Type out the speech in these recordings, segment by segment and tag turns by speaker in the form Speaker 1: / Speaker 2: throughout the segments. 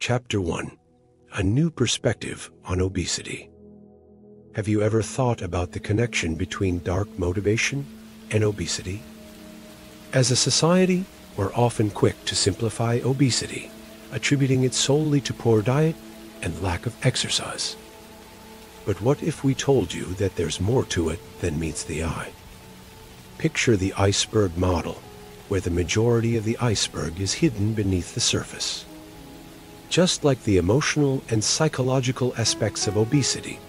Speaker 1: Chapter 1: A New Perspective on Obesity. Have you ever thought about the connection between dark motivation and obesity? As a society, we're often quick to simplify obesity, attributing it solely to poor diet and lack of exercise. But what if we told you that there's more to it than meets the eye? Picture the iceberg model, where the majority of the iceberg is hidden beneath the surface. Just like the emotional and psychological aspects of obesity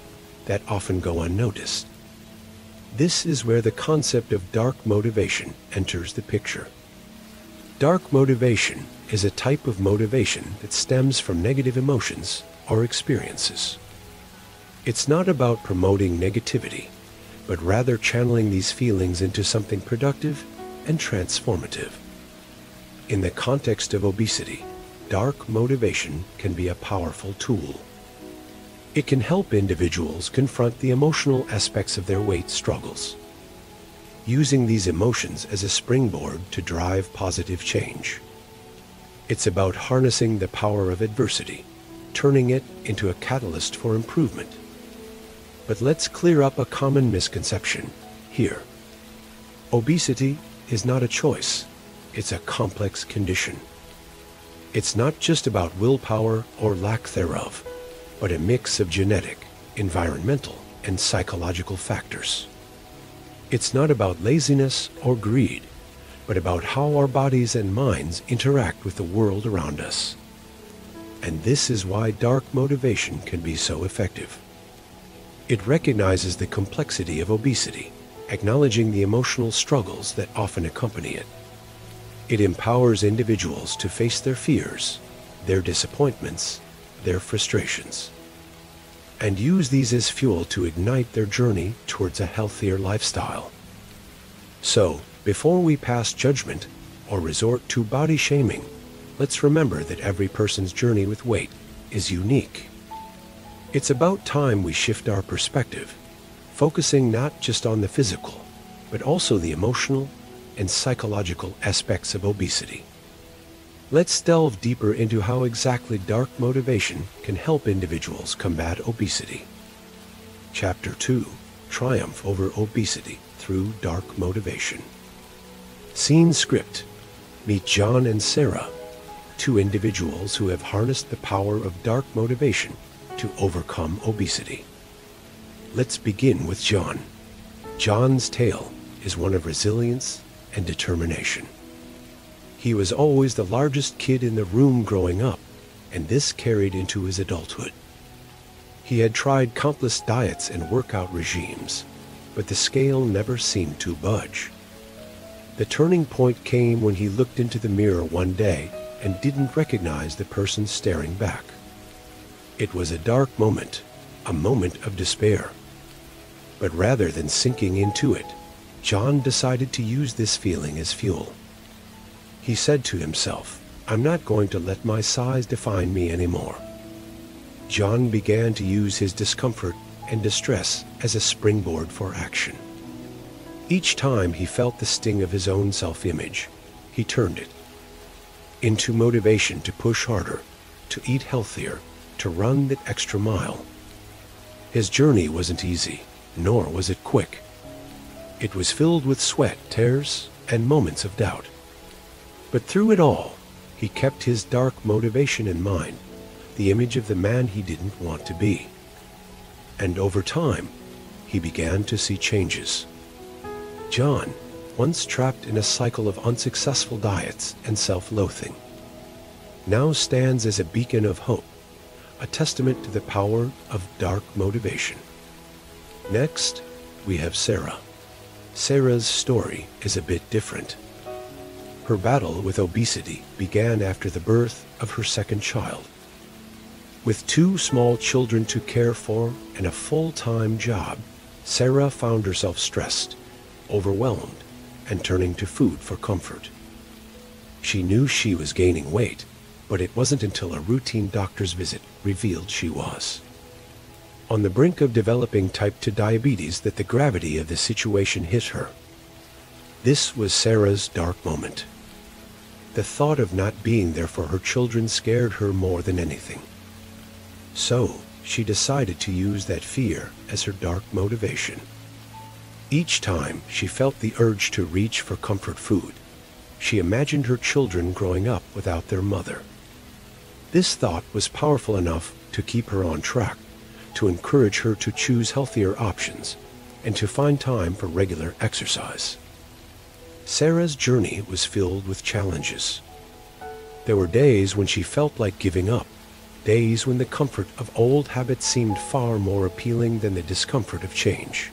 Speaker 1: that often go unnoticed. This is where the concept of dark motivation enters the picture. Dark motivation is a type of motivation that stems from negative emotions or experiences. It's not about promoting negativity, but rather channeling these feelings into something productive and transformative. In the context of obesity, dark motivation can be a powerful tool. It can help individuals confront the emotional aspects of their weight struggles, using these emotions as a springboard to drive positive change. It's about harnessing the power of adversity, turning it into a catalyst for improvement. But let's clear up a common misconception here. Obesity is not a choice, it's a complex condition. It's not just about willpower or lack thereof, but a mix of genetic, environmental, and psychological factors. It's not about laziness or greed, but about how our bodies and minds interact with the world around us. And this is why dark motivation can be so effective. It recognizes the complexity of obesity, acknowledging the emotional struggles that often accompany it. It empowers individuals to face their fears, their disappointments, their frustrations, and use these as fuel to ignite their journey towards a healthier lifestyle. So, before we pass judgment or resort to body shaming, let's remember that every person's journey with weight is unique. It's about time we shift our perspective, focusing not just on the physical, but also the emotional and psychological aspects of obesity. Let's delve deeper into how exactly dark motivation can help individuals combat obesity. Chapter 2: Triumph over Obesity Through Dark Motivation. Scene script: meet John and Sarah, two individuals who have harnessed the power of dark motivation to overcome obesity. Let's begin with John. John's tale is one of resilience and determination. He was always the largest kid in the room growing up, and this carried into his adulthood. He had tried countless diets and workout regimes, but the scale never seemed to budge. The turning point came when he looked into the mirror one day and didn't recognize the person staring back. It was a dark moment, a moment of despair. But rather than sinking into it, John decided to use this feeling as fuel. He said to himself, "I'm not going to let my size define me anymore." John began to use his discomfort and distress as a springboard for action. Each time he felt the sting of his own self-image, he turned it into motivation to push harder, to eat healthier, to run that extra mile. His journey wasn't easy, nor was it quick. It was filled with sweat, tears, and moments of doubt. But through it all, he kept his dark motivation in mind, the image of the man he didn't want to be. And over time, he began to see changes. John, once trapped in a cycle of unsuccessful diets and self-loathing, now stands as a beacon of hope, a testament to the power of dark motivation. Next, we have Sarah. Sarah's story is a bit different. Her battle with obesity began after the birth of her second child. With two small children to care for and a full-time job, Sarah found herself stressed, overwhelmed, and turning to food for comfort. She knew she was gaining weight, but it wasn't until a routine doctor's visit revealed she was on the brink of developing type 2 diabetes that the gravity of the situation hit her. This was Sarah's dark moment. The thought of not being there for her children scared her more than anything. So, she decided to use that fear as her dark motivation. Each time she felt the urge to reach for comfort food, she imagined her children growing up without their mother. This thought was powerful enough to keep her on track, to encourage her to choose healthier options, and to find time for regular exercise. Sarah's journey was filled with challenges. There were days when she felt like giving up, days when the comfort of old habits seemed far more appealing than the discomfort of change.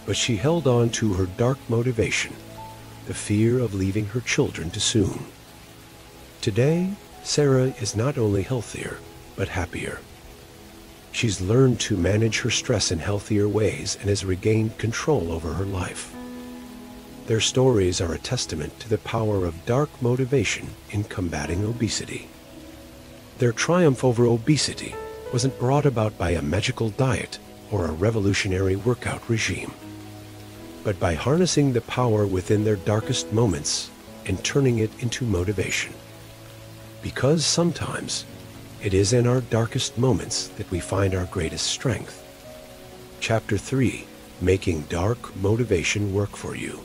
Speaker 1: But she held on to her dark motivation, the fear of leaving her children too soon. Today, Sarah is not only healthier, but happier. She's learned to manage her stress in healthier ways and has regained control over her life. Their stories are a testament to the power of dark motivation in combating obesity. Their triumph over obesity wasn't brought about by a magical diet or a revolutionary workout regime, but by harnessing the power within their darkest moments and turning it into motivation. Because sometimes it is in our darkest moments that we find our greatest strength. Chapter 3: Making Dark Motivation Work for You.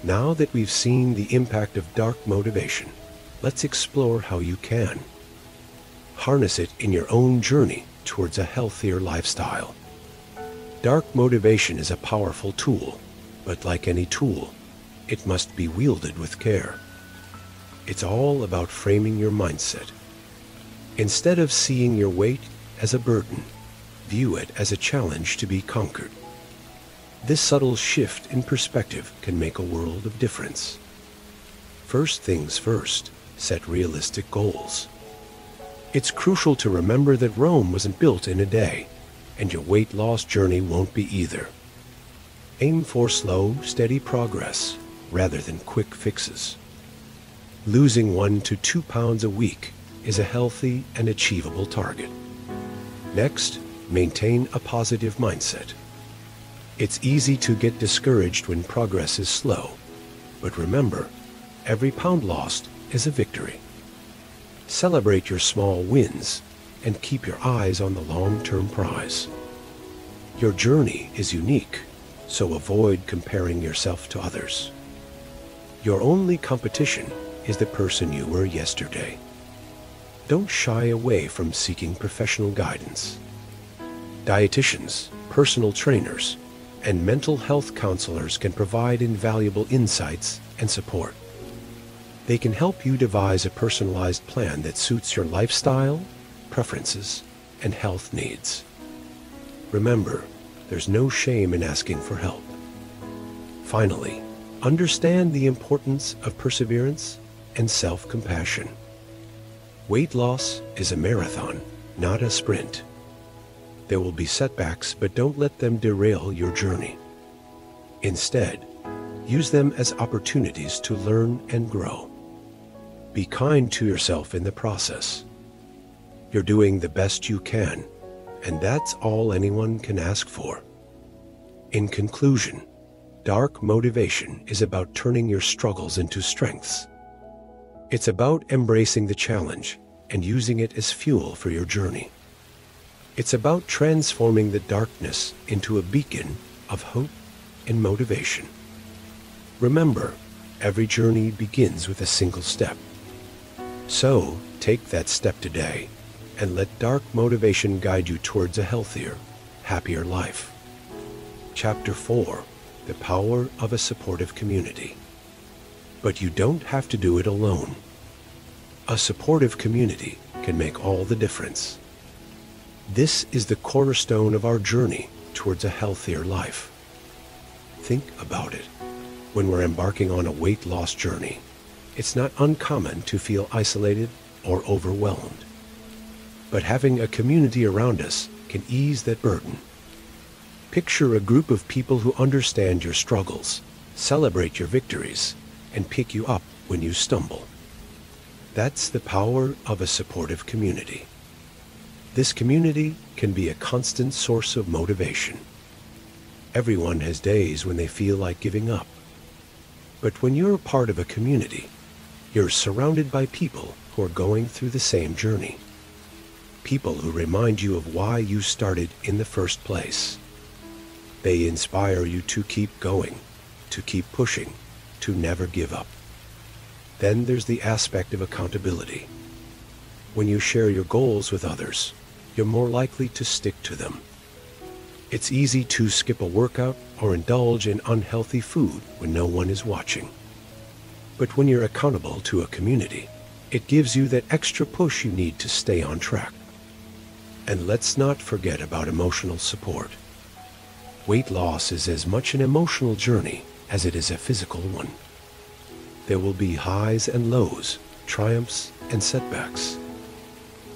Speaker 1: Now that we've seen the impact of dark motivation, let's explore how you can harness it in your own journey towards a healthier lifestyle. Dark motivation is a powerful tool, but like any tool, it must be wielded with care. It's all about framing your mindset. Instead of seeing your weight as a burden, view it as a challenge to be conquered. This subtle shift in perspective can make a world of difference. First things first, set realistic goals. It's crucial to remember that Rome wasn't built in a day, and your weight loss journey won't be either. Aim for slow, steady progress rather than quick fixes. Losing 1 to 2 pounds a week is a healthy and achievable target. Next, maintain a positive mindset. It's easy to get discouraged when progress is slow, but remember, every pound lost is a victory. Celebrate your small wins and keep your eyes on the long-term prize. Your journey is unique, so avoid comparing yourself to others. Your only competition is the person you were yesterday. Don't shy away from seeking professional guidance. Dietitians, personal trainers, and mental health counselors can provide invaluable insights and support. They can help you devise a personalized plan that suits your lifestyle, preferences, and health needs. Remember, there's no shame in asking for help. Finally, understand the importance of perseverance and self-compassion. Weight loss is a marathon, not a sprint. There will be setbacks, but don't let them derail your journey. Instead, use them as opportunities to learn and grow. Be kind to yourself in the process. You're doing the best you can, and that's all anyone can ask for. In conclusion, dark motivation is about turning your struggles into strengths. It's about embracing the challenge and using it as fuel for your journey. It's about transforming the darkness into a beacon of hope and motivation. Remember, every journey begins with a single step. So, take that step today and let dark motivation guide you towards a healthier, happier life. Chapter 4: The Power of a Supportive Community. But you don't have to do it alone. A supportive community can make all the difference. This is the cornerstone of our journey towards a healthier life. Think about it. When we're embarking on a weight loss journey, it's not uncommon to feel isolated or overwhelmed. But having a community around us can ease that burden. Picture a group of people who understand your struggles, celebrate your victories, and pick you up when you stumble. That's the power of a supportive community. This community can be a constant source of motivation. Everyone has days when they feel like giving up. But when you're part of a community, You're surrounded by people who are going through the same journey. People who remind you of why you started in the first place. They inspire you to keep going, to keep pushing, to never give up. Then there's the aspect of accountability. When you share your goals with others, you're more likely to stick to them. It's easy to skip a workout or indulge in unhealthy food when no one is watching. But when you're accountable to a community, it gives you that extra push you need to stay on track. And let's not forget about emotional support. Weight loss is as much an emotional journey as it is a physical one. There will be highs and lows, triumphs and setbacks.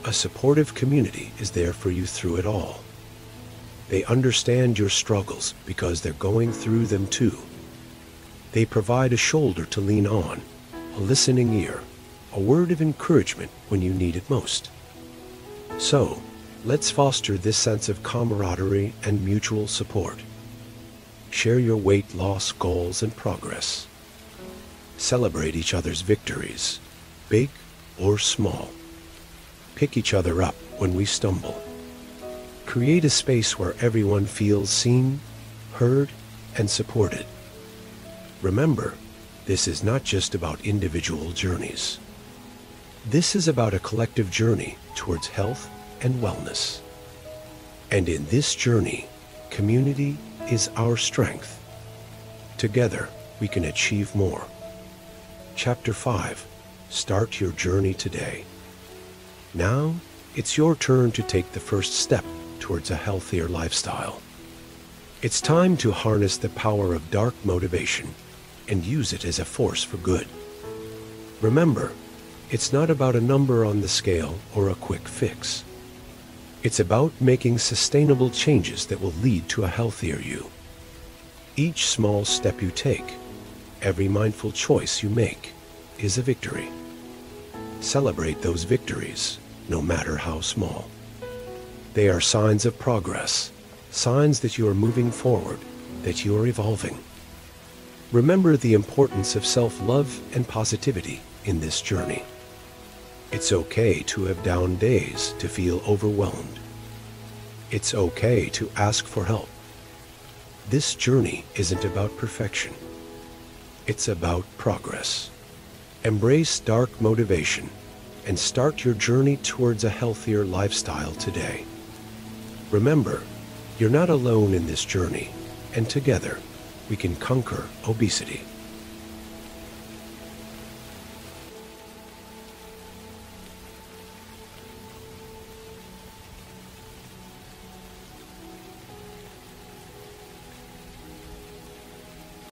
Speaker 1: A supportive community is there for you through it all. They understand your struggles because they're going through them too. They provide a shoulder to lean on, a listening ear, a word of encouragement when you need it most. So, let's foster this sense of camaraderie and mutual support. Share your weight loss goals and progress. Celebrate each other's victories, big or small. Pick each other up when we stumble. Create a space where everyone feels seen, heard, and supported. Remember, this is not just about individual journeys. This is about a collective journey towards health and wellness. And in this journey, community is our strength. Together, we can achieve more. Chapter 5. Start your journey today. Now, it's your turn to take the first step towards a healthier lifestyle. It's time to harness the power of dark motivation and use it as a force for good. Remember, it's not about a number on the scale or a quick fix. It's about making sustainable changes that will lead to a healthier you. Each small step you take, every mindful choice you make, is a victory. Celebrate those victories, no matter how small. They are signs of progress, signs that you are moving forward, that you are evolving. Remember the importance of self-love and positivity in this journey. It's okay to have down days, to feel overwhelmed. It's okay to ask for help. This journey isn't about perfection. It's about progress. Embrace dark motivation and start your journey towards a healthier lifestyle today. Remember, you're not alone in this journey, and together we can conquer obesity.